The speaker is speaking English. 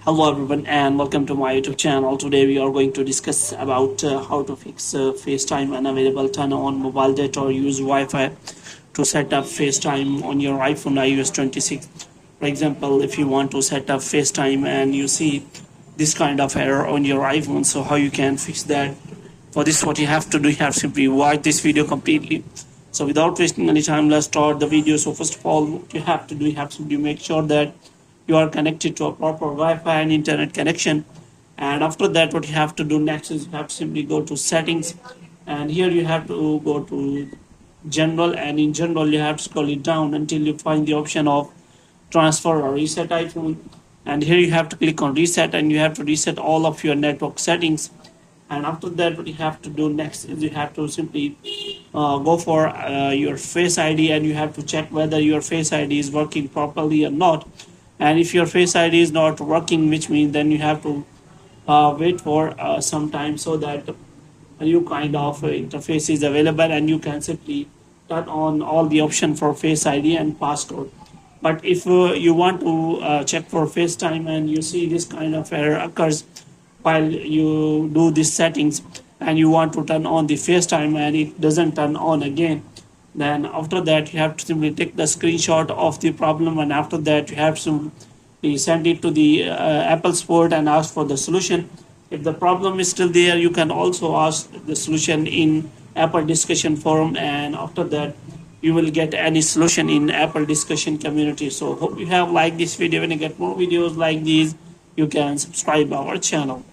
Hello everyone and welcome to my YouTube channel. Today we are going to discuss about how to fix FaceTime unavailable, turn on mobile data or use Wi-Fi to set up FaceTime on your iPhone iOS 26. For example, if you want to set up FaceTime and you see this kind of error on your iPhone, so how you can fix that? For this, what you have to do, you have to simply watch this video completely. So without wasting any time, let's start the video. So first of all, what you have to do, you have to simply make sure that you are connected to a proper Wi-Fi and internet connection. And after that, what you have to do next is you have to simply go to settings, and here you have to go to general, and in general you have to scroll it down until you find the option of transfer or reset iPhone. And here you have to click on reset, and you have to reset all of your network settings. And after that, what you have to do next is you have to simply go for your Face ID, and you have to check whether your Face ID is working properly or not. And if your Face ID is not working, which means then you have to wait for some time so that a new kind of interface is available, and you can simply turn on all the option for Face ID and passcode. But if you want to check for FaceTime and you see this kind of error occurs while you do these settings, and you want to turn on the FaceTime and it doesn't turn on again, then after that you have to simply take the screenshot of the problem, and after that you have to send it to the Apple support and ask for the solution. If the problem is still there, you can also ask the solution in Apple discussion forum, and after that you will get any solution in Apple discussion community. So hope you have liked this video. When you get more videos like these, you can subscribe our channel.